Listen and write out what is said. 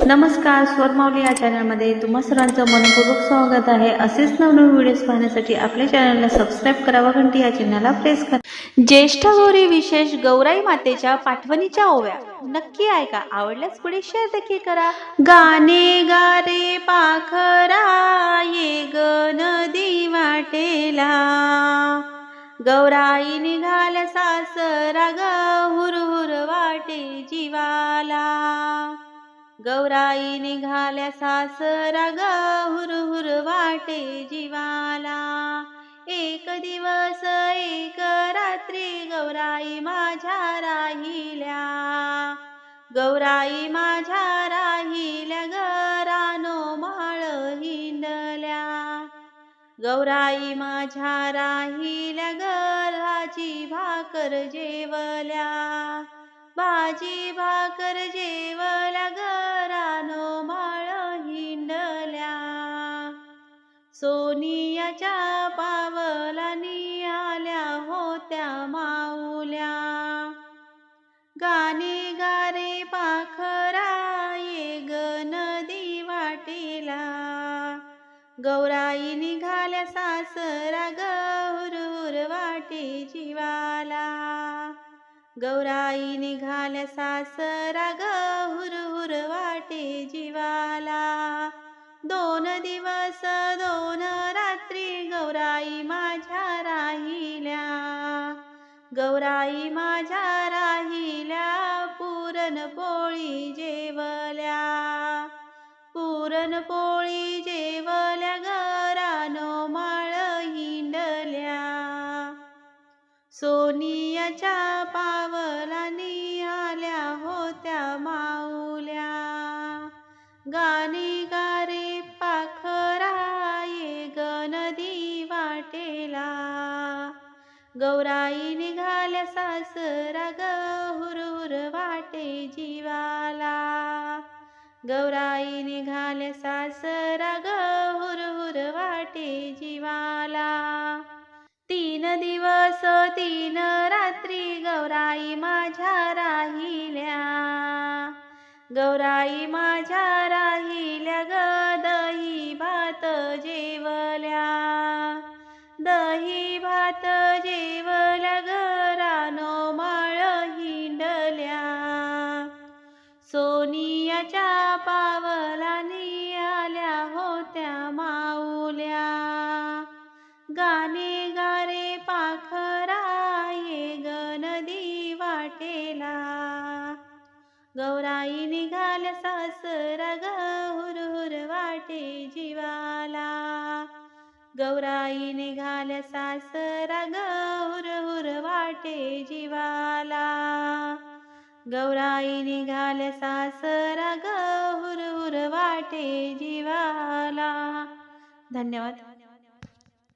नमस्कार, स्वरमावली या चॅनलमध्ये तुम्हा सर्वांचं मनपूर्वक स्वागत आहे। असेच नवनवीन व्हिडिओज पाहण्यासाठी आपल्या चॅनलला सबस्क्राईब करा व घंटी या चिन्हाला प्रेस करा। ज्येष्ठ गौरी विशेष गौराई मातेच्या पाठवणीच्या ओव्या नक्की ऐका। आवडल्यास पुढे शेअर देखील करा। गाणे गारे पाखरा ये ग नदी वाटेला, गौराई निघाल्या सासरा ग हुरहुर वाटे जीवाला। गौराई निघाल्या सासरा ग हुरहुर वाटे जीवाला। एक दिवस एक रात्री गौराई माझ्या राहिल्या, गौराई माझ्या राहिल्या ग रानो माळ हिंडल्या। गौराई माझ्या राहिल्या ग भाजी भाकर जेवल्या, भाजी भाकर जेवल्या ग रानो माळ हिंडल्या। सोनियाच्या पावलांनी आल्या होत्या माऊल्या, गाणे गारे पाखरा ये ग नदी वाटेला। गौराई निघाल्या सासरा ग हुरहुर वाटे जीवाला, गौराई निघाल्या सासरा ग हुरहुर वाटे जीवाला। 2 दिवस 2 रात्री गौराई माझ्या राहिल्या, गौराई माझ्या राहिल्या पुरणपोळी जेवल्या, पुरणपोळी जेवल्या ग रानो माळ हिंडल्या। सोनियाच्या पावलांनी आल्या होत्या माऊल्या, गाणे गारे पाखरा ये ग नदी वाटेला। गौराई निघाल्या सासरा ग हुरहुर वाटे जीवाला, गौराई निघाल्या सासरा ग हुरहुर वाटे जीवाला। 3 दिवस 3 रात्री गौराई माझ्या राहिल्या, गौराई माझ्या राहिल्या ग दही भात जेवल्या, दही भात जेवल्या ग रानो माळ हिंडल्या। सोनियाच्या पावलांनी आल्या होत्या माऊल्या, गाणे गारे पाखरा ये ग नदी वाटेला। गौराई निघाल्या सासरा ग हुरहुर वाटे जीवाला, गौराई निघाल्या सासरा ग हुरहुर वाटे जीवाला। गौराई निघाल्या सासरा ग हुरहुर वाटे जीवाला। धन्यवाद।